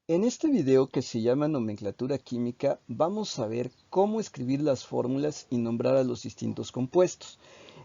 En este video que se llama Nomenclatura Química, vamos a ver cómo escribir las fórmulas y nombrar a los distintos compuestos.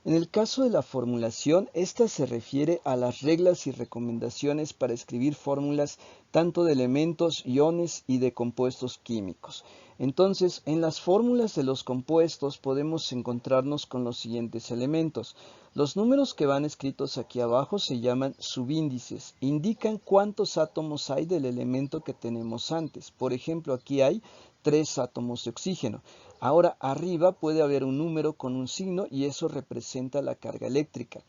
En el caso de la formulación, esta se refiere a las reglas y recomendaciones para escribir fórmulas tanto de elementos, iones y de compuestos químicos. Entonces, en las fórmulas de los compuestos podemos encontrarnos con los siguientes elementos. Los números que van escritos aquí abajo se llaman subíndices. Indican cuántos átomos hay del elemento que tenemos antes. Por ejemplo, aquí hay 3 átomos de oxígeno. Ahora, arriba puede haber un número con un signo y eso representa la carga eléctrica.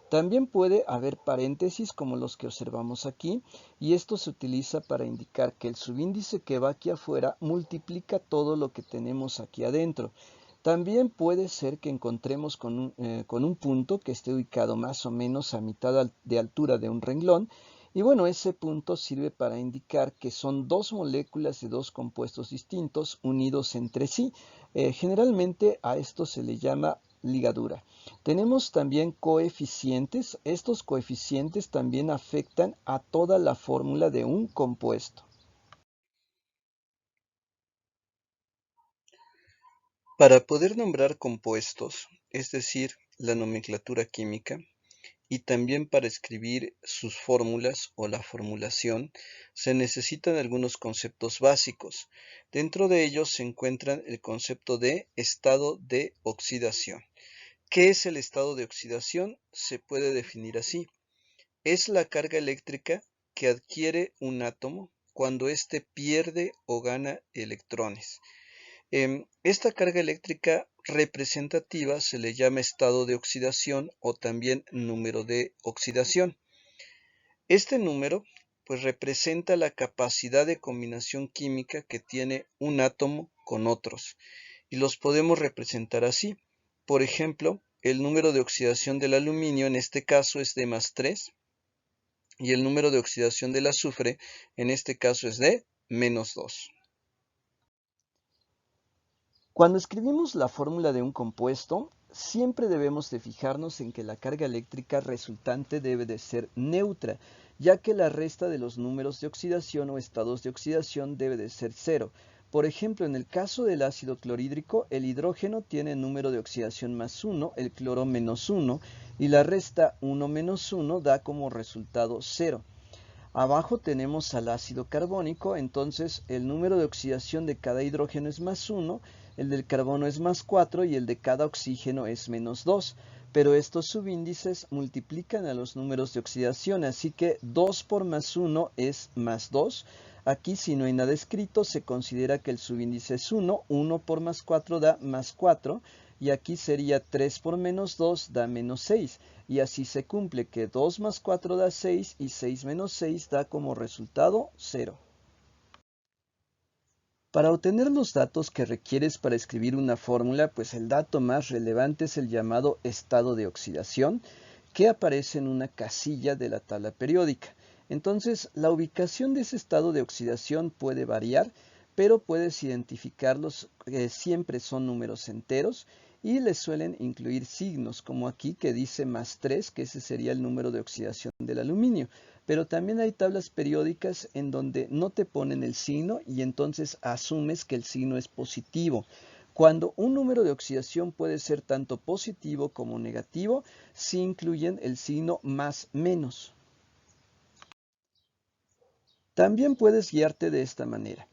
También puede haber paréntesis como los que observamos aquí, y esto se utiliza para indicar que el subíndice que va aquí afuera multiplica todo lo que tenemos aquí adentro. También puede ser que encontremos con un punto que esté ubicado más o menos a mitad de altura de un renglón, y bueno, ese punto sirve para indicar que son dos moléculas de dos compuestos distintos unidos entre sí. Generalmente a esto se le llama ligadura. Tenemos también coeficientes. Estos coeficientes también afectan a toda la fórmula de un compuesto. Para poder nombrar compuestos, es decir, la nomenclatura química, y también para escribir sus fórmulas o la formulación, se necesitan algunos conceptos básicos. Dentro de ellos se encuentran el concepto de estado de oxidación. ¿Qué es el estado de oxidación? Se puede definir así. Es la carga eléctrica que adquiere un átomo cuando éste pierde o gana electrones. Esta carga eléctrica representativa se le llama estado de oxidación o también número de oxidación. Este número pues representa la capacidad de combinación química que tiene un átomo con otros y los podemos representar así. Por ejemplo, el número de oxidación del aluminio en este caso es de +3 y el número de oxidación del azufre en este caso es de -2. Cuando escribimos la fórmula de un compuesto, siempre debemos de fijarnos en que la carga eléctrica resultante debe de ser neutra, ya que la resta de los números de oxidación o estados de oxidación debe de ser 0. Por ejemplo, en el caso del ácido clorhídrico, el hidrógeno tiene número de oxidación +1, el cloro -1, y la resta 1 menos 1 da como resultado 0. Abajo tenemos al ácido carbónico, entonces el número de oxidación de cada hidrógeno es +1, el del carbono es +4 y el de cada oxígeno es -2. Pero estos subíndices multiplican a los números de oxidación, así que 2 por +1 es +2. Aquí, si no hay nada escrito, se considera que el subíndice es 1, 1 por +4 da +4, y aquí sería 3 por -2 da -6. Y así se cumple que 2 más 4 da 6 y 6 menos 6 da como resultado 0. Para obtener los datos que requieres para escribir una fórmula, pues el dato más relevante es el llamado estado de oxidación, que aparece en una casilla de la tabla periódica. Entonces, la ubicación de ese estado de oxidación puede variar, pero puedes identificarlos, siempre son números enteros, y les suelen incluir signos, como aquí que dice +3, que ese sería el número de oxidación del aluminio. Pero también hay tablas periódicas en donde no te ponen el signo y entonces asumes que el signo es positivo. Cuando un número de oxidación puede ser tanto positivo como negativo, si incluyen el signo +-. También puedes guiarte de esta manera.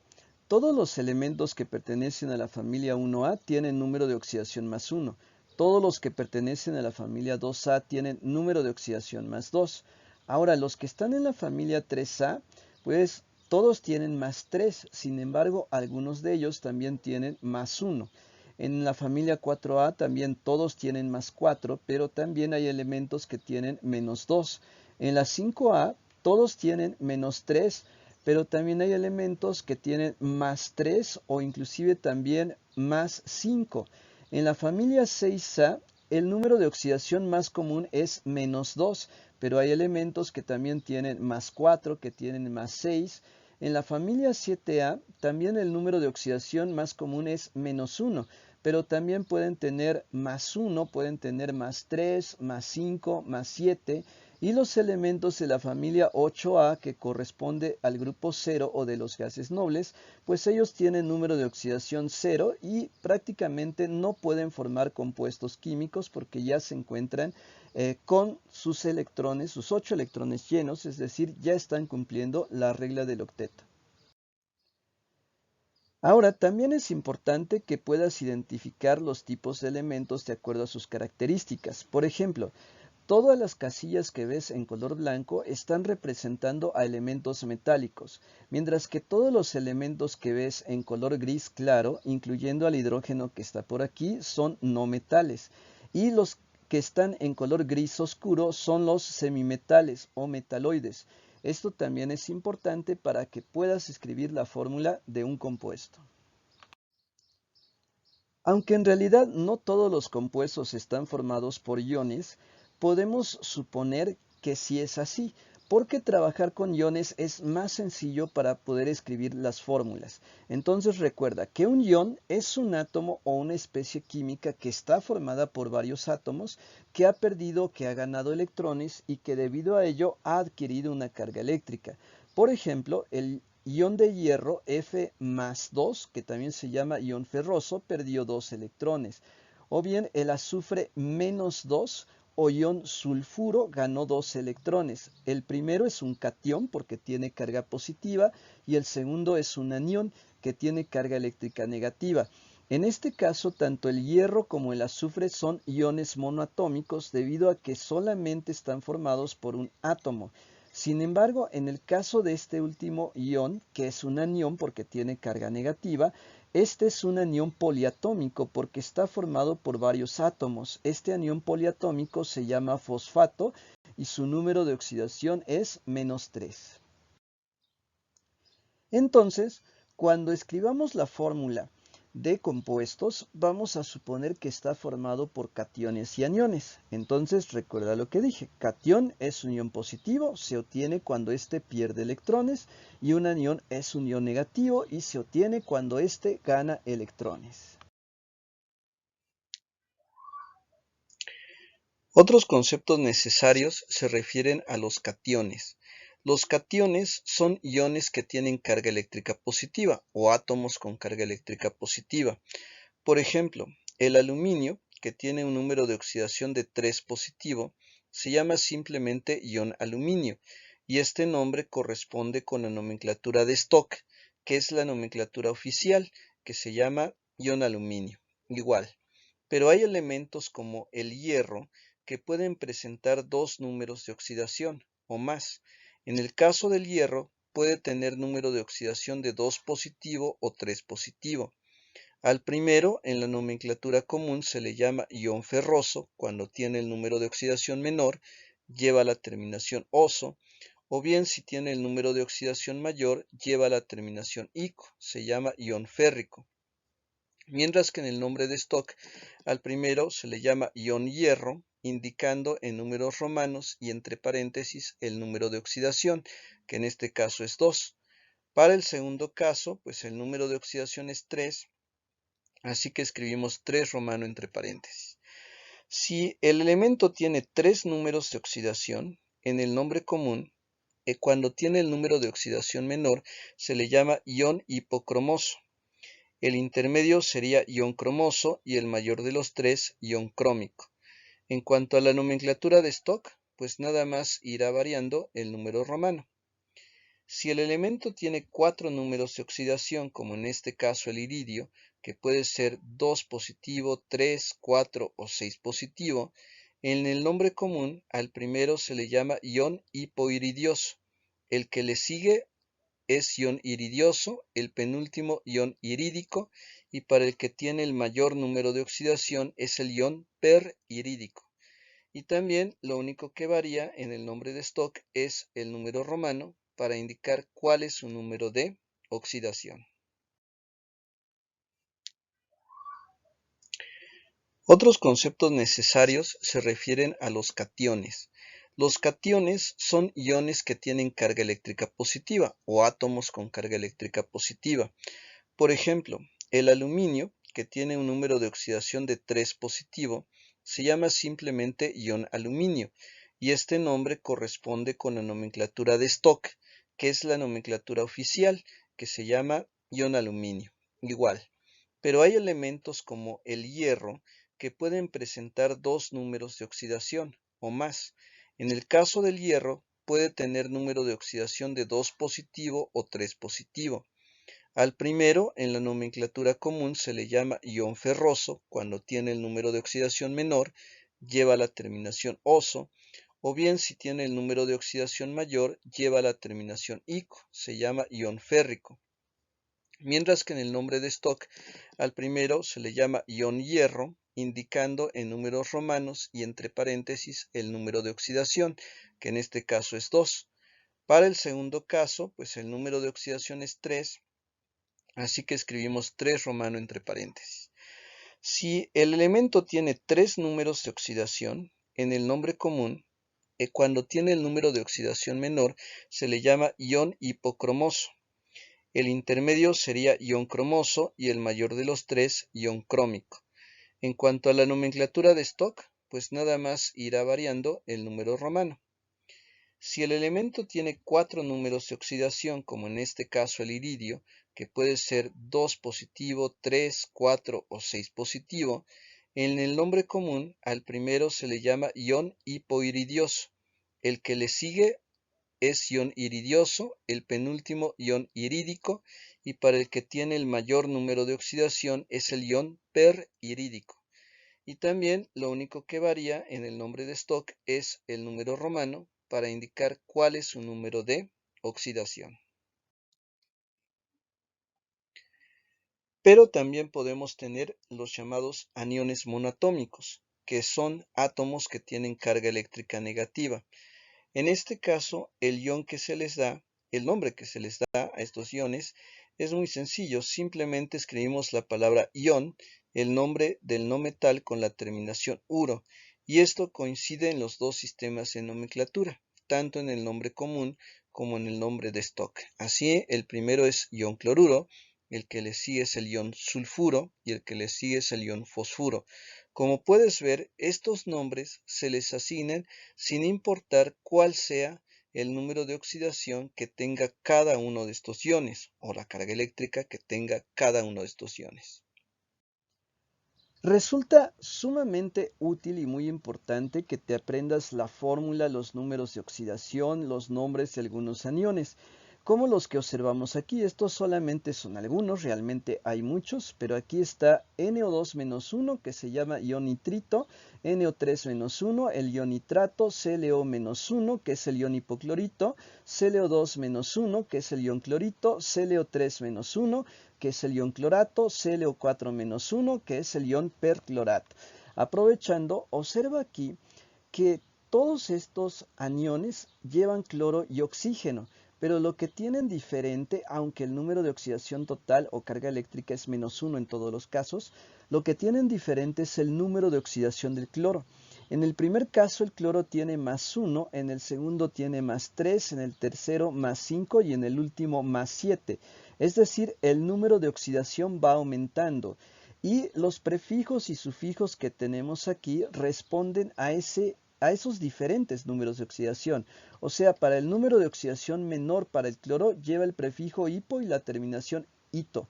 Todos los elementos que pertenecen a la familia 1A tienen número de oxidación +1. Todos los que pertenecen a la familia 2A tienen número de oxidación +2. Ahora, los que están en la familia 3A, pues todos tienen +3. Sin embargo, algunos de ellos también tienen +1. En la familia 4A también todos tienen +4, pero también hay elementos que tienen -2. En la 5A todos tienen -3, pero también hay elementos que tienen +3 o inclusive también +5. En la familia 6A, el número de oxidación más común es -2, pero hay elementos que también tienen +4, que tienen +6. En la familia 7A, también el número de oxidación más común es -1, pero también pueden tener +1, pueden tener +3, +5, +7, Y los elementos de la familia 8A, que corresponde al grupo 0 o de los gases nobles, pues ellos tienen número de oxidación 0 y prácticamente no pueden formar compuestos químicos porque ya se encuentran con sus electrones, sus 8 electrones llenos, es decir, ya están cumpliendo la regla del octeto. Ahora, también es importante que puedas identificar los tipos de elementos de acuerdo a sus características. Por ejemplo, todas las casillas que ves en color blanco están representando a elementos metálicos, mientras que todos los elementos que ves en color gris claro, incluyendo al hidrógeno que está por aquí, son no metales. Y los que están en color gris oscuro son los semimetales o metaloides. Esto también es importante para que puedas escribir la fórmula de un compuesto. Aunque en realidad no todos los compuestos están formados por iones, podemos suponer que sí es así, porque trabajar con iones es más sencillo para poder escribir las fórmulas. Entonces recuerda que un ion es un átomo o una especie química que está formada por varios átomos, que ha perdido, que ha ganado electrones y que debido a ello ha adquirido una carga eléctrica. Por ejemplo, el ion de hierro F+2, que también se llama ion ferroso, perdió 2 electrones. O bien el azufre -2 o ion sulfuro ganó 2 electrones. El primero es un catión porque tiene carga positiva y el segundo es un anión que tiene carga eléctrica negativa. En este caso, tanto el hierro como el azufre son iones monoatómicos debido a que solamente están formados por un átomo. Sin embargo, en el caso de este último ion, que es un anión porque tiene carga negativa, este es un anión poliatómico porque está formado por varios átomos. Este anión poliatómico se llama fosfato y su número de oxidación es -3. Entonces, cuando escribamos la fórmula de compuestos, vamos a suponer que está formado por cationes y aniones. Entonces, recuerda lo que dije. Catión es un ion positivo, se obtiene cuando éste pierde electrones, y un anión es un ion negativo y se obtiene cuando éste gana electrones. Otros conceptos necesarios se refieren a los cationes. Los cationes son iones que tienen carga eléctrica positiva o átomos con carga eléctrica positiva. Por ejemplo, el aluminio, que tiene un número de oxidación de 3 positivo, se llama simplemente ion aluminio, y este nombre corresponde con la nomenclatura de Stock, que es la nomenclatura oficial, que se llama ion aluminio. Igual, pero hay elementos como el hierro que pueden presentar 2 números de oxidación o más. En el caso del hierro, puede tener número de oxidación de 2 positivo o 3 positivo. Al primero, en la nomenclatura común, se le llama ion ferroso cuando tiene el número de oxidación menor, lleva la terminación oso, o bien si tiene el número de oxidación mayor, lleva la terminación ico, se llama ion férrico. Mientras que en el nombre de Stock, al primero se le llama ion hierro, indicando en números romanos y entre paréntesis el número de oxidación, que en este caso es 2. Para el segundo caso, pues el número de oxidación es 3, así que escribimos 3 romano entre paréntesis. Si el elemento tiene 3 números de oxidación, en el nombre común, cuando tiene el número de oxidación menor, se le llama ion hipocromoso. El intermedio sería ion cromoso y el mayor de los 3, ion crómico. En cuanto a la nomenclatura de Stock, pues nada más irá variando el número romano. Si el elemento tiene 4 números de oxidación, como en este caso el iridio, que puede ser 2 positivo, 3, 4 o 6 positivo, en el nombre común al primero se le llama ion hipoiridioso. El que le sigue es ion iridioso, el penúltimo ion irídico, y para el que tiene el mayor número de oxidación es el ion perirídico. Y también lo único que varía en el nombre de Stock es el número romano para indicar cuál es su número de oxidación. Otros conceptos necesarios se refieren a los cationes. Los cationes son iones que tienen carga eléctrica positiva o átomos con carga eléctrica positiva. Por ejemplo, el aluminio, que tiene un número de oxidación de 3 positivo, se llama simplemente ion aluminio, y este nombre corresponde con la nomenclatura de stock, que es la nomenclatura oficial, que se llama ion aluminio. Igual, pero hay elementos como el hierro que pueden presentar dos números de oxidación o más. En el caso del hierro, puede tener número de oxidación de 2 positivo o 3 positivo. Al primero, en la nomenclatura común, se le llama ion ferroso cuando tiene el número de oxidación menor, lleva la terminación oso, o bien si tiene el número de oxidación mayor, lleva la terminación ico, se llama ion férrico. Mientras que en el nombre de stock, al primero se le llama ion hierro, indicando en números romanos y entre paréntesis el número de oxidación, que en este caso es 2. Para el segundo caso, pues el número de oxidación es 3, así que escribimos 3 romano entre paréntesis. Si el elemento tiene 3 números de oxidación, en el nombre común, cuando tiene el número de oxidación menor, se le llama ion hipocromoso. El intermedio sería ion cromoso y el mayor de los tres, ion crómico. En cuanto a la nomenclatura de stock, pues nada más irá variando el número romano. Si el elemento tiene 4 números de oxidación, como en este caso el iridio, que puede ser 2 positivo, 3, 4 o 6 positivo, en el nombre común al primero se le llama ion hipoiridioso. El que le sigue es ion iridioso, el penúltimo ion irídico, y para el que tiene el mayor número de oxidación es el ion perirídico. Y también lo único que varía en el nombre de stock es el número romano para indicar cuál es su número de oxidación. Pero también podemos tener los llamados aniones monoatómicos, que son átomos que tienen carga eléctrica negativa. En este caso, el ion que se les da, el nombre que se les da a estos iones, es muy sencillo. Simplemente escribimos la palabra ion, el nombre del no metal con la terminación uro, y esto coincide en los dos sistemas de nomenclatura, tanto en el nombre común como en el nombre de stock. Así, el primero es ion cloruro, el que le sigue es el ion sulfuro y el que le sigue es el ion fosfuro. Como puedes ver, estos nombres se les asignan sin importar cuál sea el número de oxidación que tenga cada uno de estos iones o la carga eléctrica que tenga cada uno de estos iones. Resulta sumamente útil y muy importante que te aprendas la fórmula, los números de oxidación, los nombres de algunos aniones, como los que observamos aquí. Estos solamente son algunos, realmente hay muchos, pero aquí está NO2-1, que se llama ion nitrito, NO3-1, el ion nitrato, ClO-1, que es el ion hipoclorito, ClO2-1, que es el ion clorito, ClO3-1, que es el ion clorato, ClO4-1, que es el ion perclorato. Aprovechando, observa aquí que todos estos aniones llevan cloro y oxígeno, pero lo que tienen diferente, aunque el número de oxidación total o carga eléctrica es -1 en todos los casos, lo que tienen diferente es el número de oxidación del cloro. En el primer caso el cloro tiene +1, en el segundo tiene +3, en el tercero +5 y en el último +7. Es decir, el número de oxidación va aumentando. Y los prefijos y sufijos que tenemos aquí responden a esos diferentes números de oxidación. O sea, para el número de oxidación menor para el cloro lleva el prefijo hipo y la terminación ito.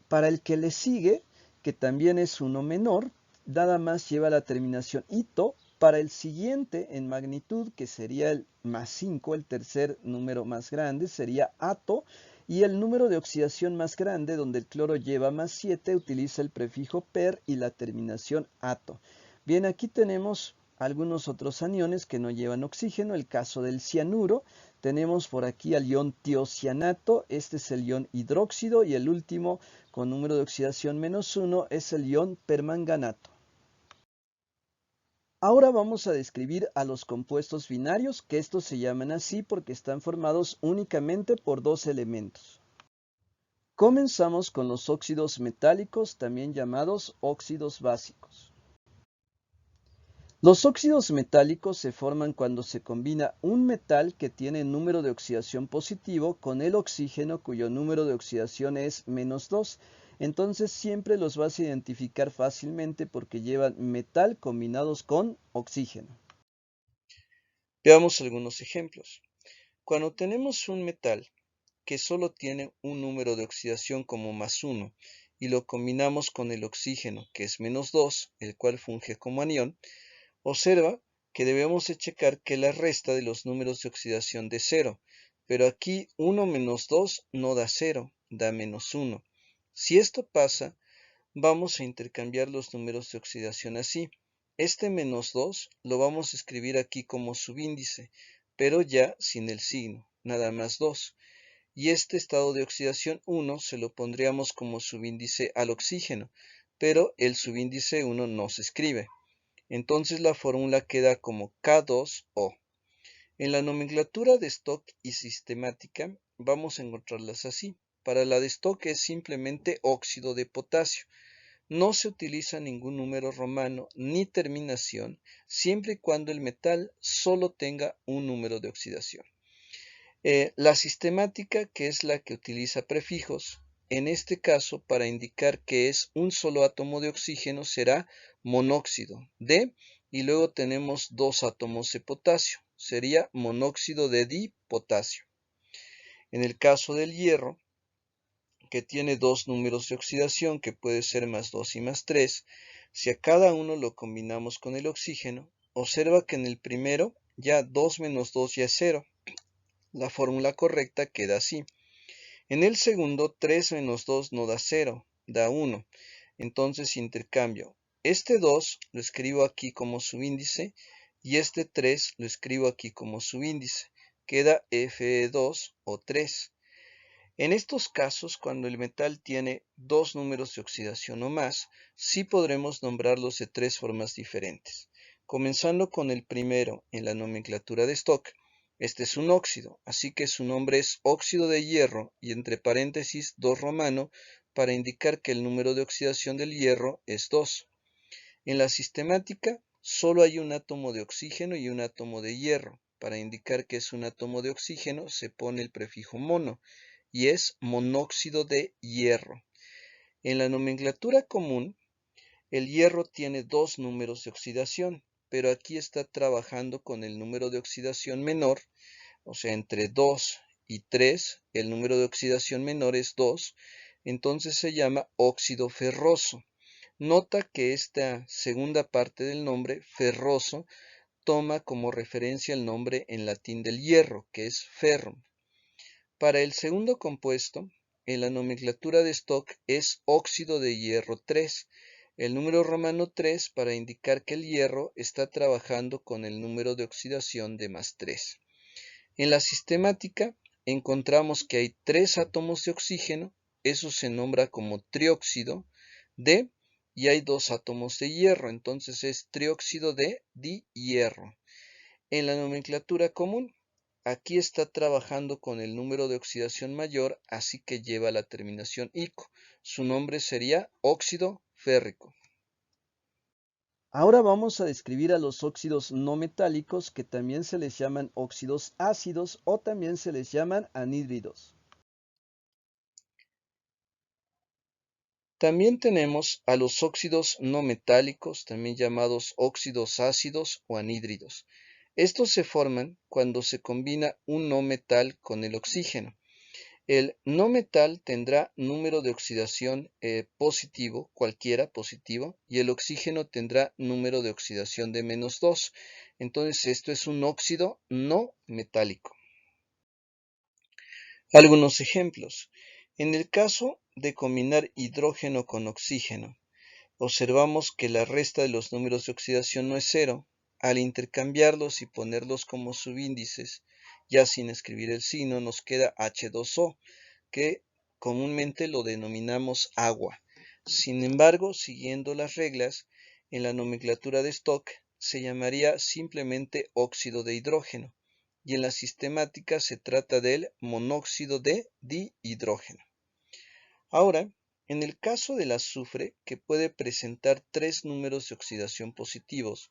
Para el que le sigue, que también es uno menor, nada más lleva la terminación ito. Para el siguiente en magnitud, que sería el +5, el tercer número más grande, sería ato. Y el número de oxidación más grande, donde el cloro lleva +7, utiliza el prefijo per y la terminación ato. Bien, aquí tenemos algunos otros aniones que no llevan oxígeno. El caso del cianuro. Tenemos por aquí al ion tiocianato. Este es el ion hidróxido. Y el último, con número de oxidación -1, es el ion permanganato. Ahora vamos a describir a los compuestos binarios, que estos se llaman así porque están formados únicamente por dos elementos. Comenzamos con los óxidos metálicos, también llamados óxidos básicos. Los óxidos metálicos se forman cuando se combina un metal que tiene número de oxidación positivo con el oxígeno cuyo número de oxidación es -2. Entonces siempre los vas a identificar fácilmente porque llevan metal combinados con oxígeno. Veamos algunos ejemplos. Cuando tenemos un metal que solo tiene un número de oxidación como +1 y lo combinamos con el oxígeno, que es -2, el cual funge como anión, observa que debemos de checar que la resta de los números de oxidación de 0, pero aquí 1 menos 2 no da 0, da -1. Si esto pasa, vamos a intercambiar los números de oxidación así. Este -2 lo vamos a escribir aquí como subíndice, pero ya sin el signo, nada más 2. Y este estado de oxidación 1 se lo pondríamos como subíndice al oxígeno, pero el subíndice 1 no se escribe. Entonces la fórmula queda como K2O. En la nomenclatura de Stock y sistemática vamos a encontrarlas así. Para la de Stock es simplemente óxido de potasio. No se utiliza ningún número romano ni terminación, siempre y cuando el metal solo tenga un número de oxidación. La sistemática, que es la que utiliza prefijos, en este caso para indicar que es un solo átomo de oxígeno será monóxido de, y luego tenemos dos átomos de potasio, sería monóxido de dipotasio. En el caso del hierro, que tiene dos números de oxidación, que puede ser +2 y +3, si a cada uno lo combinamos con el oxígeno, observa que en el primero ya 2 menos 2 ya es 0. La fórmula correcta queda así. En el segundo, 3 menos 2 no da 0, da 1. Entonces intercambio. Este 2 lo escribo aquí como subíndice y este 3 lo escribo aquí como subíndice. Queda Fe2 o 3. En estos casos, cuando el metal tiene dos números de oxidación o más, sí podremos nombrarlos de tres formas diferentes. Comenzando con el primero en la nomenclatura de Stock, este es un óxido, así que su nombre es óxido de hierro y entre paréntesis 2 romano para indicar que el número de oxidación del hierro es 2. En la sistemática, solo hay un átomo de oxígeno y un átomo de hierro. Para indicar que es un átomo de oxígeno se pone el prefijo mono y es monóxido de hierro. En la nomenclatura común, el hierro tiene dos números de oxidación, pero aquí está trabajando con el número de oxidación menor, o sea, entre 2 y 3, el número de oxidación menor es 2, entonces se llama óxido ferroso. Nota que esta segunda parte del nombre, ferroso, toma como referencia el nombre en latín del hierro, que es ferrum. Para el segundo compuesto, en la nomenclatura de Stock es óxido de hierro 3, el número romano 3 para indicar que el hierro está trabajando con el número de oxidación de +3. En la sistemática encontramos que hay tres átomos de oxígeno, eso se nombra como trióxido de, y hay dos átomos de hierro, entonces es trióxido de dihierro. En la nomenclatura común, aquí está trabajando con el número de oxidación mayor, así que lleva la terminación ico. Su nombre sería óxido férrico. Ahora vamos a describir a los óxidos no metálicos, que también se les llaman óxidos ácidos o también se les llaman anhídridos. También tenemos a los óxidos no metálicos, también llamados óxidos ácidos o anhídridos. Estos se forman cuando se combina un no metal con el oxígeno. El no metal tendrá número de oxidación positivo, cualquiera positivo, y el oxígeno tendrá número de oxidación de -2. Entonces esto es un óxido no metálico. Algunos ejemplos. En el caso de combinar hidrógeno con oxígeno, observamos que la resta de los números de oxidación no es 0. Al intercambiarlos y ponerlos como subíndices, ya sin escribir el signo, nos queda H2O, que comúnmente lo denominamos agua. Sin embargo, siguiendo las reglas, en la nomenclatura de Stock se llamaría simplemente óxido de hidrógeno, y en la sistemática se trata del monóxido de dihidrógeno. Ahora, en el caso del azufre, que puede presentar tres números de oxidación positivos,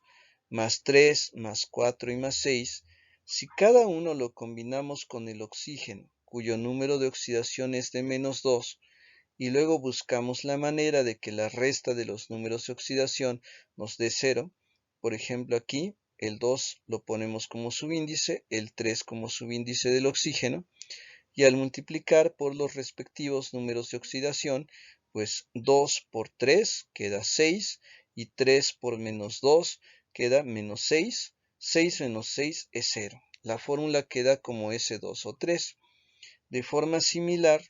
+3, +4 y +6, si cada uno lo combinamos con el oxígeno, cuyo número de oxidación es de -2, y luego buscamos la manera de que la resta de los números de oxidación nos dé 0, por ejemplo aquí el 2 lo ponemos como subíndice, el 3 como subíndice del oxígeno, y al multiplicar por los respectivos números de oxidación, pues 2 por 3 queda 6, y 3 por menos 2 queda menos 6. 6 menos 6 es 0. La fórmula queda como S2O3. De forma similar,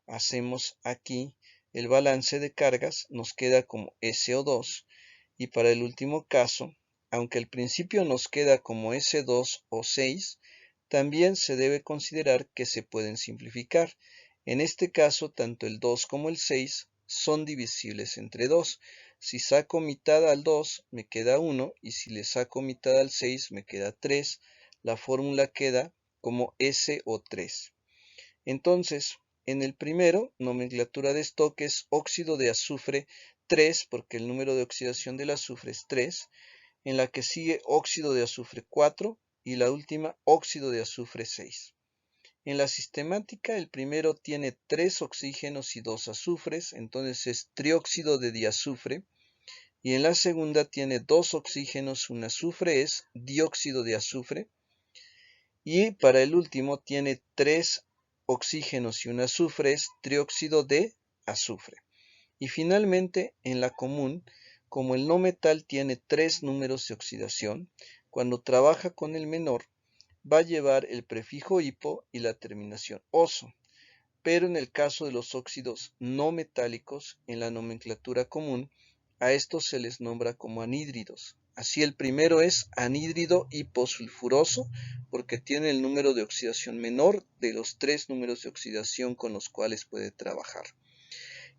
hacemos aquí el balance de cargas, nos queda como SO2, y para el último caso, aunque al principio nos queda como S2O6, también se debe considerar que se pueden simplificar. En este caso, tanto el 2 como el 6 son divisibles entre 2. Si saco mitad al 2, me queda 1, y si le saco mitad al 6, me queda 3. La fórmula queda como SO3. Entonces, en el primero, nomenclatura de Stokes es óxido de azufre 3, porque el número de oxidación del azufre es 3. En la que sigue óxido de azufre 4 y la última óxido de azufre 6. En la sistemática, el primero tiene 3 oxígenos y 2 azufres, entonces es trióxido de diazufre. Y en la segunda tiene 2 oxígenos, un azufre, es dióxido de azufre. Y para el último tiene 3 oxígenos y un azufre, es trióxido de azufre. Y finalmente, en la común, como el no metal tiene 3 números de oxidación, cuando trabaja con el menor, va a llevar el prefijo hipo y la terminación oso. Pero en el caso de los óxidos no metálicos, en la nomenclatura común, a estos se les nombra como anhídridos. Así el primero es anhídrido hiposulfuroso, porque tiene el número de oxidación menor de los 3 números de oxidación con los cuales puede trabajar.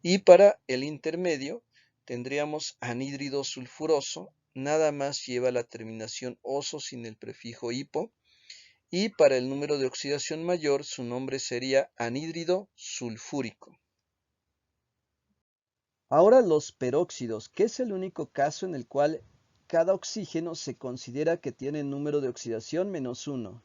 Y para el intermedio tendríamos anhídrido sulfuroso, nada más lleva la terminación oso sin el prefijo hipo. Y para el número de oxidación mayor, su nombre sería anhídrido sulfúrico. Ahora los peróxidos, que es el único caso en el cual cada oxígeno se considera que tiene número de oxidación -1.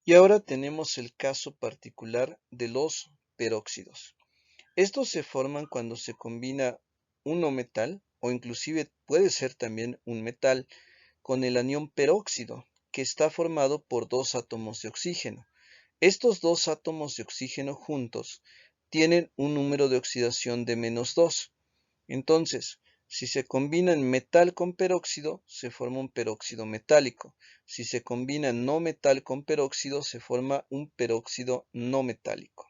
Y ahora tenemos el caso particular de los peróxidos. Estos se forman cuando se combina un no metal, o inclusive puede ser también un metal, con el anión peróxido, que está formado por 2 átomos de oxígeno. Estos 2 átomos de oxígeno juntos tienen un número de oxidación de -2. Entonces, si se combinan metal con peróxido, se forma un peróxido metálico. Si se combina no metal con peróxido, se forma un peróxido no metálico.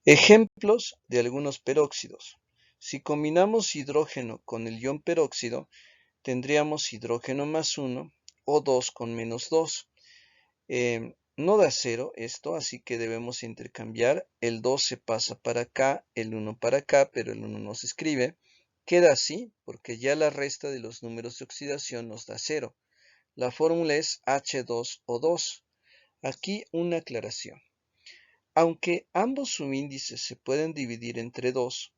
Ejemplos de algunos peróxidos. Si combinamos hidrógeno con el ion peróxido, tendríamos hidrógeno +1 o 2 con -2. No da 0 esto, así que debemos intercambiar. El 2 se pasa para acá, el 1 para acá, pero el 1 no se escribe. Queda así porque ya la resta de los números de oxidación nos da 0. La fórmula es H2O2. Aquí una aclaración. Aunque ambos subíndices se pueden dividir entre 2,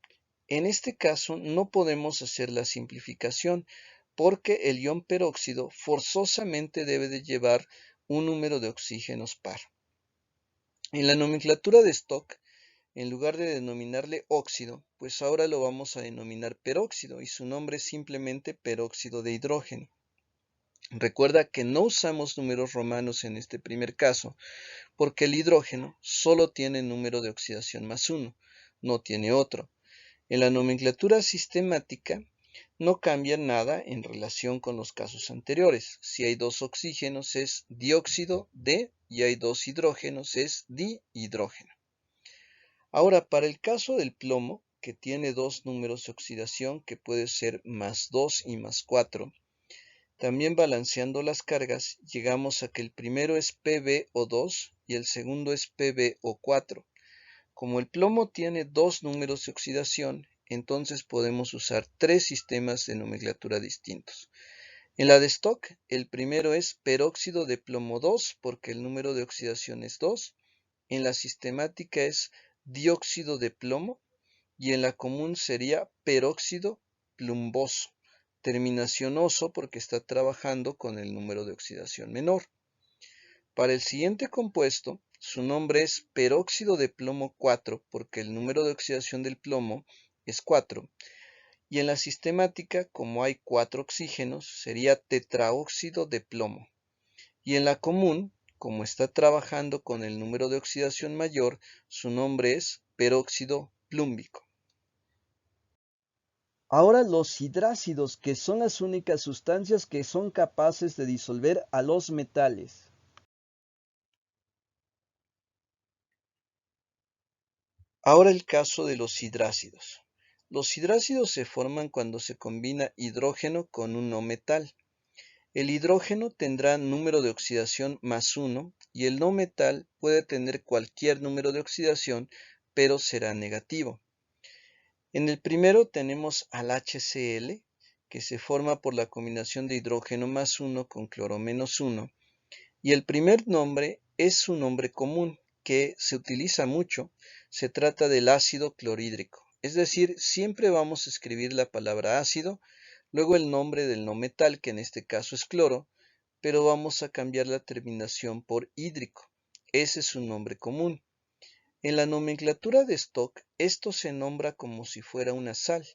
en este caso no podemos hacer la simplificación porque el ion peróxido forzosamente debe de llevar un número de oxígenos par. En la nomenclatura de Stokes, en lugar de denominarle óxido, pues ahora lo vamos a denominar peróxido y su nombre es simplemente peróxido de hidrógeno. Recuerda que no usamos números romanos en este primer caso, porque el hidrógeno solo tiene número de oxidación +1, no tiene otro. En la nomenclatura sistemática no cambia nada en relación con los casos anteriores. Si hay 2 oxígenos es dióxido de y hay 2 hidrógenos es dihidrógeno. Ahora, para el caso del plomo, que tiene 2 números de oxidación, que puede ser +2 y +4, también balanceando las cargas, llegamos a que el primero es PbO2 y el segundo es PbO4. Como el plomo tiene 2 números de oxidación, entonces podemos usar 3 sistemas de nomenclatura distintos. En la de Stokes, el primero es peróxido de plomo 2 porque el número de oxidación es 2. En la sistemática es dióxido de plomo y en la común sería peróxido plumboso. Terminación oso porque está trabajando con el número de oxidación menor. Para el siguiente compuesto, su nombre es peróxido de plomo 4 porque el número de oxidación del plomo es 4. Y en la sistemática, como hay 4 oxígenos, sería tetraóxido de plomo. Y en la común, como está trabajando con el número de oxidación mayor, su nombre es peróxido plúmbico. Ahora los hidrácidos, que son las únicas sustancias que son capaces de disolver a los metales. Ahora el caso de los hidrácidos. Los hidrácidos se forman cuando se combina hidrógeno con un no metal. El hidrógeno tendrá número de oxidación +1 y el no metal puede tener cualquier número de oxidación, pero será negativo. En el primero tenemos al HCl, que se forma por la combinación de hidrógeno +1 con cloro -1, y el primer nombre es un nombre común que se utiliza mucho. Se trata del ácido clorhídrico, es decir, siempre vamos a escribir la palabra ácido, luego el nombre del no metal, que en este caso es cloro, pero vamos a cambiar la terminación por hídrico. Ese es un nombre común. En la nomenclatura de Stock, esto se nombra como si fuera una sal.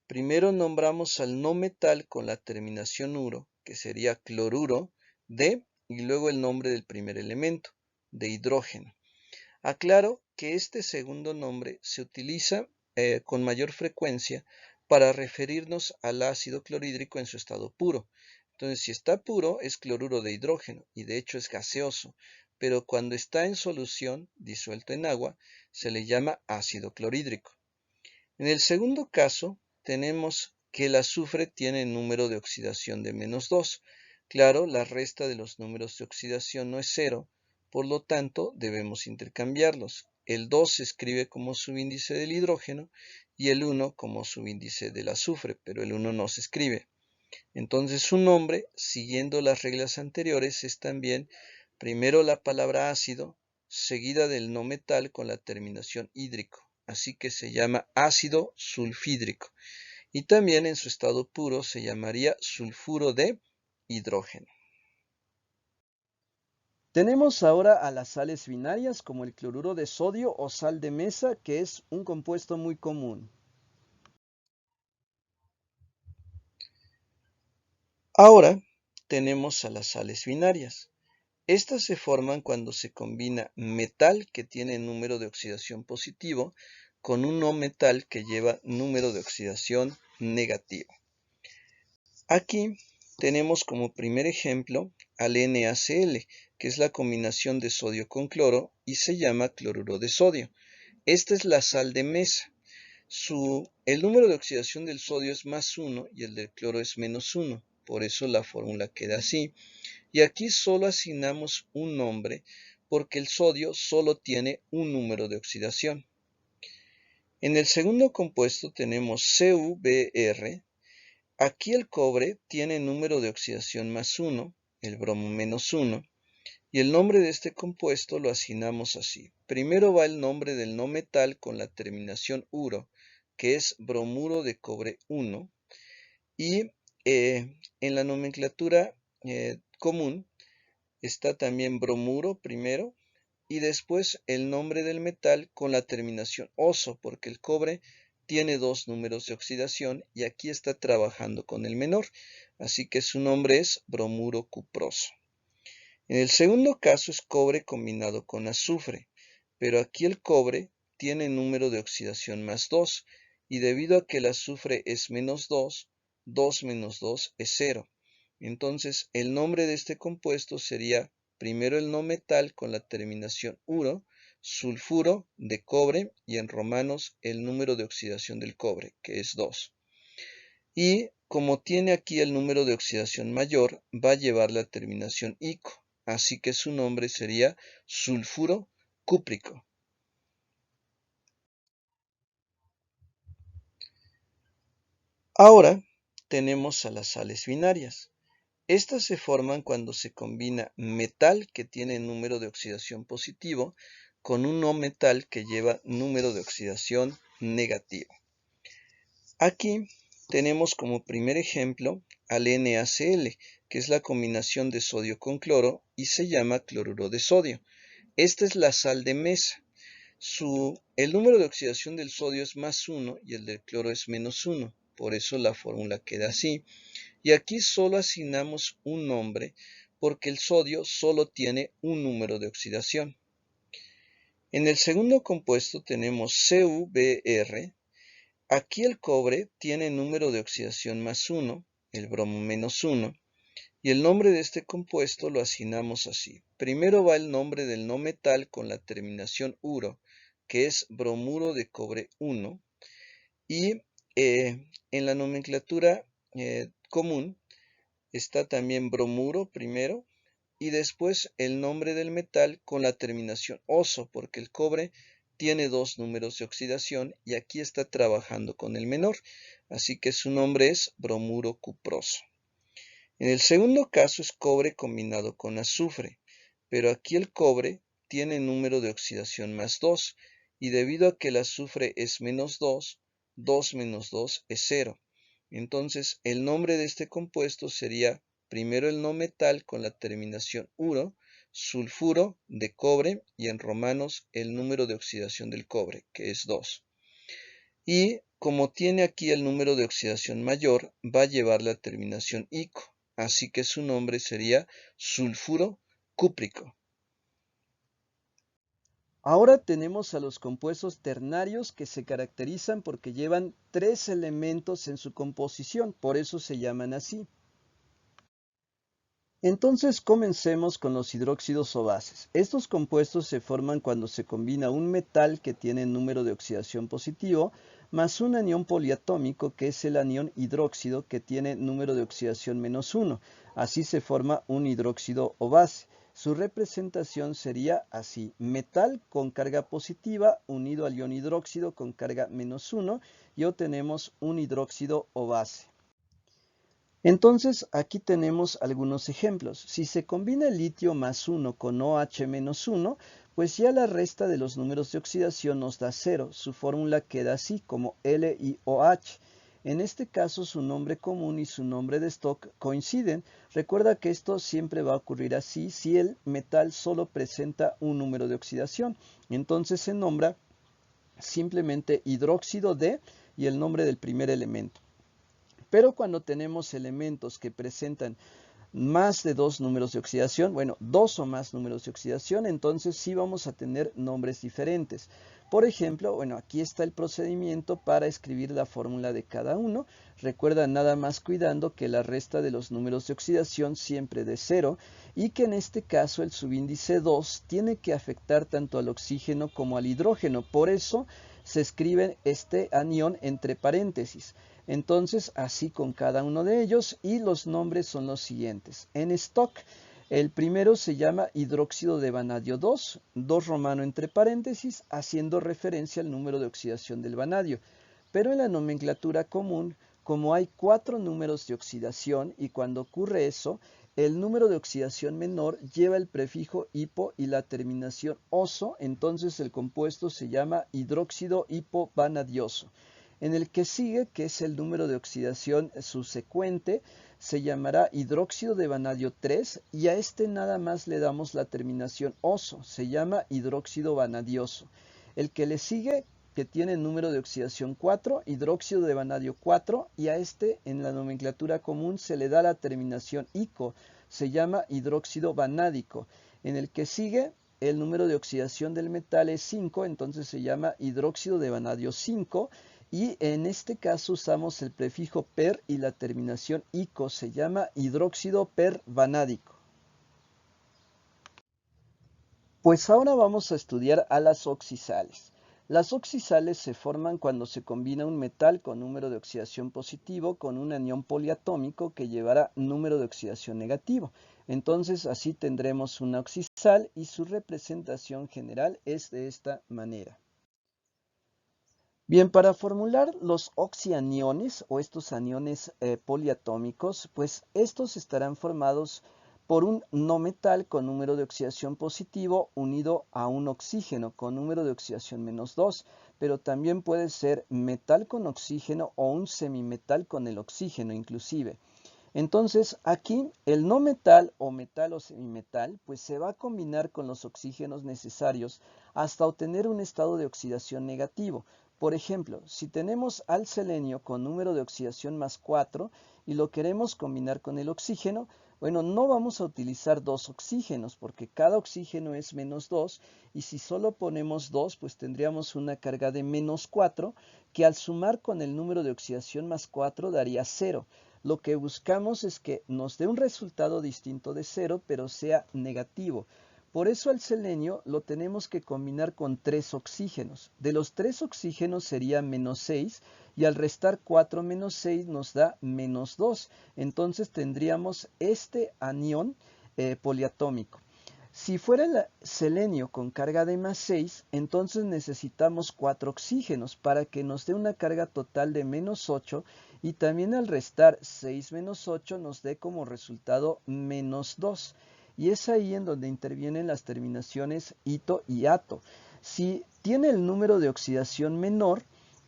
Primero nombramos al no metal con la terminación uro, que sería cloruro de, y luego el nombre del primer elemento, de hidrógeno. Aclaro que este segundo nombre se utiliza con mayor frecuencia para referirnos al ácido clorhídrico en su estado puro. Entonces, si está puro, es cloruro de hidrógeno y de hecho es gaseoso, pero cuando está en solución, disuelto en agua, se le llama ácido clorhídrico. En el segundo caso, tenemos que el azufre tiene número de oxidación de -2. Claro, la resta de los números de oxidación no es 0, por lo tanto, debemos intercambiarlos. El 2 se escribe como subíndice del hidrógeno y el 1 como subíndice del azufre, pero el 1 no se escribe. Entonces su nombre, siguiendo las reglas anteriores, es también primero la palabra ácido, seguida del no metal con la terminación hídrico. Así que se llama ácido sulfídrico. Y también en su estado puro se llamaría sulfuro de hidrógeno. Tenemos ahora a las sales binarias como el cloruro de sodio o sal de mesa, que es un compuesto muy común. Ahora tenemos a las sales binarias. Estas se forman cuando se combina metal que tiene número de oxidación positivo con un no metal que lleva número de oxidación negativo. Aquí tenemos como primer ejemplo al NaCl, que es la combinación de sodio con cloro y se llama cloruro de sodio. Esta es la sal de mesa. El número de oxidación del sodio es +1 y el del cloro es -1. Por eso la fórmula queda así. Y aquí solo asignamos un nombre porque el sodio solo tiene un número de oxidación. En el segundo compuesto tenemos CuBr. Aquí el cobre tiene número de oxidación +1, el bromo -1, y el nombre de este compuesto lo asignamos así. Primero va el nombre del no metal con la terminación uro, que es bromuro de cobre 1, y en la nomenclatura común está también bromuro primero, y después el nombre del metal con la terminación oso, porque el cobre tiene dos números de oxidación y aquí está trabajando con el menor, así que su nombre es bromuro cuproso. En el segundo caso es cobre combinado con azufre, pero aquí el cobre tiene número de oxidación +2 y debido a que el azufre es -2, 2 menos 2 es 0. Entonces el nombre de este compuesto sería primero el no metal con la terminación uro, sulfuro de cobre y en romanos el número de oxidación del cobre, que es 2. Y como tiene aquí el número de oxidación mayor, va a llevar la terminación ico, así que su nombre sería sulfuro cúprico. Ahora tenemos a las sales binarias. Estas se forman cuando se combina metal que tiene número de oxidación positivo con un no metal que lleva número de oxidación negativo. Aquí tenemos como primer ejemplo al NaCl, que es la combinación de sodio con cloro y se llama cloruro de sodio. Esta es la sal de mesa. El número de oxidación del sodio es +1 y el del cloro es -1. Por eso la fórmula queda así. Y aquí solo asignamos un nombre porque el sodio solo tiene un número de oxidación. En el segundo compuesto tenemos CuBr. Aquí el cobre tiene número de oxidación +1, el bromo -1. Y el nombre de este compuesto lo asignamos así. Primero va el nombre del no metal con la terminación uro, que es bromuro de cobre 1. Y en la nomenclatura común está también bromuro primero y después el nombre del metal con la terminación oso, porque el cobre tiene dos números de oxidación y aquí está trabajando con el menor, así que su nombre es bromuro cuproso. En el segundo caso es cobre combinado con azufre, pero aquí el cobre tiene número de oxidación +2 y debido a que el azufre es -2, 2 menos 2 es 0. Entonces el nombre de este compuesto sería primero el no metal con la terminación uro, sulfuro de cobre y en romanos el número de oxidación del cobre, que es 2. Y como tiene aquí el número de oxidación mayor, va a llevar la terminación ico, así que su nombre sería sulfuro cúprico. Ahora tenemos a los compuestos ternarios que se caracterizan porque llevan 3 elementos en su composición, por eso se llaman así. Entonces comencemos con los hidróxidos o bases. Estos compuestos se forman cuando se combina un metal que tiene número de oxidación positivo más un anión poliatómico que es el anión hidróxido que tiene número de oxidación -1. Así se forma un hidróxido o base. Su representación sería así: metal con carga positiva unido al ion hidróxido con carga -1 y obtenemos un hidróxido o base. Entonces, aquí tenemos algunos ejemplos. Si se combina el litio +1 con OH-1, pues ya la resta de los números de oxidación nos da 0. Su fórmula queda así, como LiOH. En este caso, su nombre común y su nombre de stock coinciden. Recuerda que esto siempre va a ocurrir así si el metal solo presenta un número de oxidación. Entonces se nombra simplemente hidróxido de y el nombre del primer elemento. Pero cuando tenemos elementos que presentan más de dos números de oxidación, bueno, dos o más números de oxidación, entonces sí vamos a tener nombres diferentes. Por ejemplo, bueno, aquí está el procedimiento para escribir la fórmula de cada uno. Recuerda nada más cuidando que la resta de los números de oxidación siempre de 0 y que en este caso el subíndice 2 tiene que afectar tanto al oxígeno como al hidrógeno. Por eso se escribe este anión entre paréntesis. Entonces, así con cada uno de ellos, y los nombres son los siguientes. En stock, el primero se llama hidróxido de vanadio 2, 2 romano entre paréntesis, haciendo referencia al número de oxidación del vanadio. Pero en la nomenclatura común, como hay 4 números de oxidación, y cuando ocurre eso, el número de oxidación menor lleva el prefijo hipo y la terminación oso, entonces el compuesto se llama hidróxido hipovanadioso. En el que sigue, que es el número de oxidación subsecuente, se llamará hidróxido de vanadio 3 y a este nada más le damos la terminación oso, se llama hidróxido vanadioso. El que le sigue, que tiene número de oxidación 4, hidróxido de vanadio 4, y a este en la nomenclatura común se le da la terminación ico, se llama hidróxido vanádico. En el que sigue, el número de oxidación del metal es 5, entonces se llama hidróxido de vanadio 5, y en este caso usamos el prefijo per y la terminación ico, se llama hidróxido pervanádico. Pues ahora vamos a estudiar a las oxisales. Las oxisales se forman cuando se combina un metal con número de oxidación positivo con un anión poliatómico que llevará número de oxidación negativo. Entonces así tendremos una oxisal y su representación general es de esta manera. Bien, para formular los oxianiones o estos aniones poliatómicos, pues estos estarán formados por un no metal con número de oxidación positivo unido a un oxígeno con número de oxidación -2, pero también puede ser metal con oxígeno o un semimetal con el oxígeno inclusive. Entonces aquí el no metal o metal o semimetal pues se va a combinar con los oxígenos necesarios hasta obtener un estado de oxidación negativo. Por ejemplo, si tenemos al selenio con número de oxidación más 4 y lo queremos combinar con el oxígeno, bueno, no vamos a utilizar dos oxígenos porque cada oxígeno es menos 2 y si solo ponemos 2 pues tendríamos una carga de menos 4 que al sumar con el número de oxidación más 4 daría 0. Lo que buscamos es que nos dé un resultado distinto de 0 pero sea negativo. Por eso al selenio lo tenemos que combinar con 3 oxígenos. De los 3 oxígenos sería menos 6 y al restar 4 menos 6 nos da menos 2. Entonces tendríamos este anión poliatómico. Si fuera el selenio con carga de más 6, entonces necesitamos 4 oxígenos para que nos dé una carga total de menos 8 y también al restar 6 menos 8 nos dé como resultado menos 2. Y es ahí en donde intervienen las terminaciones ito y ato. Si tiene el número de oxidación menor,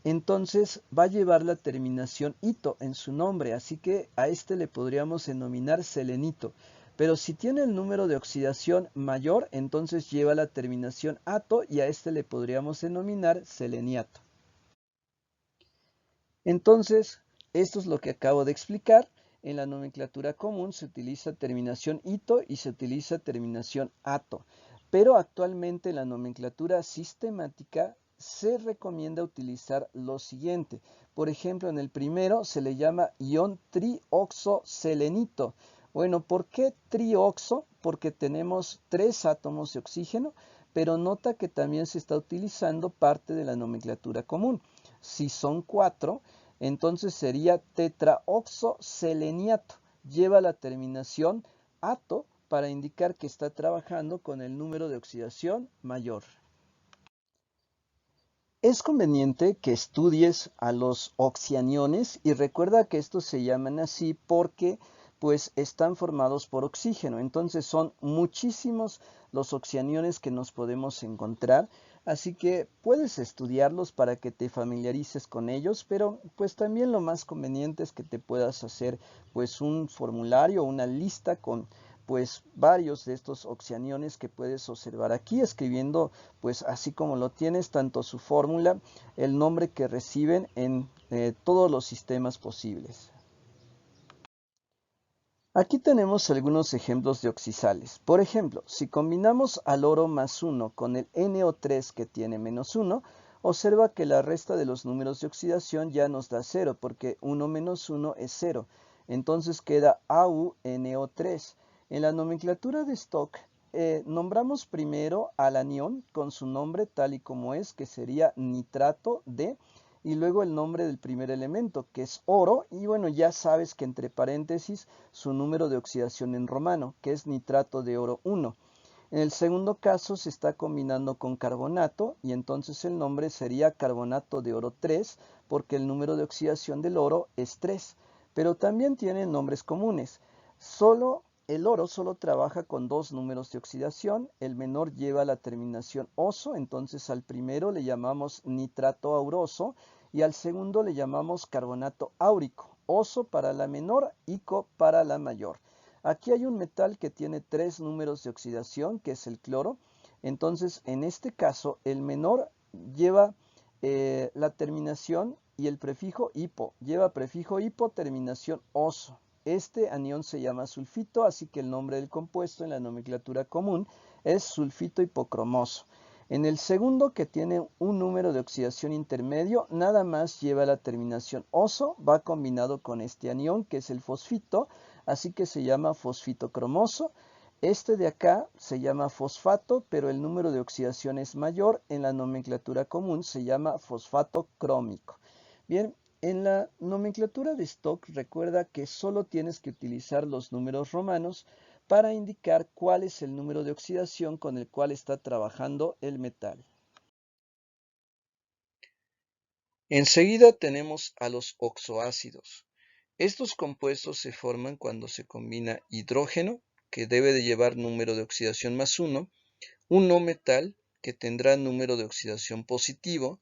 entonces va a llevar la terminación ito en su nombre, así que a este le podríamos denominar selenito. Pero si tiene el número de oxidación mayor, entonces lleva la terminación ato y a este le podríamos denominar seleniato. Entonces, esto es lo que acabo de explicar. En la nomenclatura común se utiliza terminación ito y se utiliza terminación ato. Pero actualmente en la nomenclatura sistemática se recomienda utilizar lo siguiente. Por ejemplo, en el primero se le llama ion trioxoselenito. Bueno, ¿por qué trioxo? Porque tenemos 3 átomos de oxígeno, pero nota que también se está utilizando parte de la nomenclatura común. Si son 4, entonces sería tetraoxoseleniato. Lleva la terminación ato para indicar que está trabajando con el número de oxidación mayor. Es conveniente que estudies a los oxianiones y recuerda que estos se llaman así porque pues están formados por oxígeno. Entonces son muchísimos los oxianiones que nos podemos encontrar, así que puedes estudiarlos para que te familiarices con ellos, pero pues también lo más conveniente es que te puedas hacer pues un formulario, una lista con pues varios de estos oxianiones que puedes observar aquí, escribiendo pues así como lo tienes, tanto su fórmula, el nombre que reciben en todos los sistemas posibles. Aquí tenemos algunos ejemplos de oxisales. Por ejemplo, si combinamos al oro más 1 con el NO3 que tiene menos 1, observa que la resta de los números de oxidación ya nos da 0, porque 1 menos 1 es 0. Entonces queda AuNO3. En la nomenclatura de Stock, nombramos primero al anión con su nombre tal y como es, que sería nitrato de, y luego el nombre del primer elemento, que es oro, y bueno, ya sabes que entre paréntesis su número de oxidación en romano, que es nitrato de oro 1. En el segundo caso se está combinando con carbonato y entonces el nombre sería carbonato de oro 3 porque el número de oxidación del oro es 3. Pero también tiene nombres comunes. El oro solo trabaja con 2 números de oxidación. El menor lleva la terminación oso, entonces al primero le llamamos nitrato auroso y al segundo le llamamos carbonato áurico. Oso para la menor, ico para la mayor. Aquí hay un metal que tiene 3 números de oxidación, que es el cloro. Entonces, en este caso, el menor lleva la terminación y el prefijo hipo. Lleva prefijo hipo, terminación oso. Este anión se llama sulfito, así que el nombre del compuesto en la nomenclatura común es sulfito hipocromoso. En el segundo, que tiene un número de oxidación intermedio, nada más lleva la terminación oso, va combinado con este anión, que es el fosfito, así que se llama fosfito cromoso. Este de acá se llama fosfato, pero el número de oxidación es mayor. En la nomenclatura común se llama fosfato crómico. Bien, en la nomenclatura de Stock recuerda que solo tienes que utilizar los números romanos para indicar cuál es el número de oxidación con el cual está trabajando el metal. Enseguida tenemos a los oxoácidos. Estos compuestos se forman cuando se combina hidrógeno, que debe de llevar número de oxidación más 1, un no metal, que tendrá número de oxidación positivo,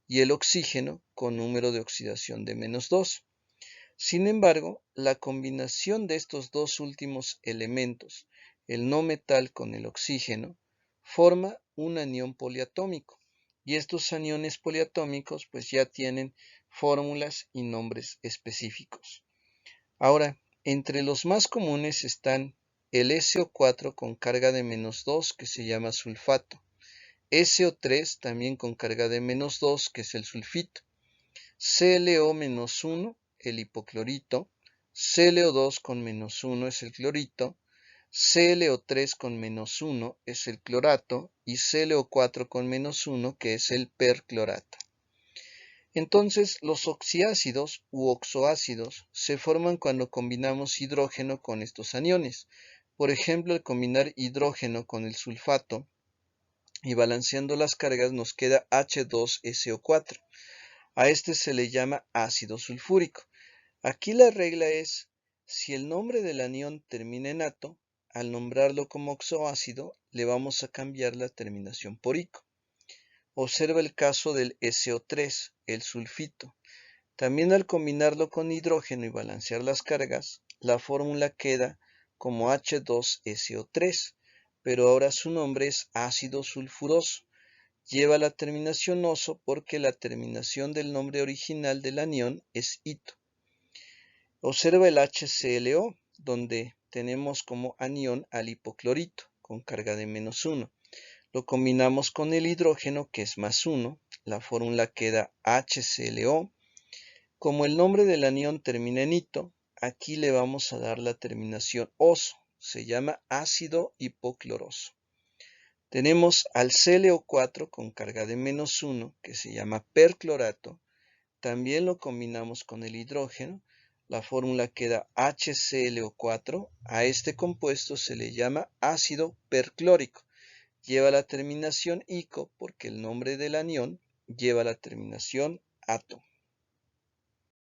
y el oxígeno con número de oxidación de menos 2. Sin embargo, la combinación de estos dos últimos elementos, el no metal con el oxígeno, forma un anión poliatómico. Y estos aniones poliatómicos pues ya tienen fórmulas y nombres específicos. Ahora, entre los más comunes están el SO4 con carga de -2, que se llama sulfato, SO3 también con carga de -2, que es el sulfito, ClO-1, el hipoclorito, ClO2 con -1 es el clorito, ClO3 con -1 es el clorato y ClO4 con -1 que es el perclorato. Entonces, los oxiácidos u oxoácidos se forman cuando combinamos hidrógeno con estos aniones. Por ejemplo, al combinar hidrógeno con el sulfato y balanceando las cargas nos queda H2SO4. A este se le llama ácido sulfúrico. Aquí la regla es, si el nombre del anión termina en ato, al nombrarlo como oxoácido, le vamos a cambiar la terminación por ico. Observa el caso del SO3, el sulfito. También al combinarlo con hidrógeno y balancear las cargas, la fórmula queda como H2SO3, pero ahora su nombre es ácido sulfuroso. Lleva la terminación oso porque la terminación del nombre original del anión es ito. Observa el HClO, donde tenemos como anión al hipoclorito, con carga de -1. Lo combinamos con el hidrógeno, que es +1. La fórmula queda HClO. Como el nombre del anión termina en ito, aquí le vamos a dar la terminación oso. Se llama ácido hipocloroso. Tenemos al ClO4 con carga de -1, que se llama perclorato. También lo combinamos con el hidrógeno. La fórmula queda HClO4. A este compuesto se le llama ácido perclórico. Lleva la terminación ico porque el nombre del anión lleva la terminación ato.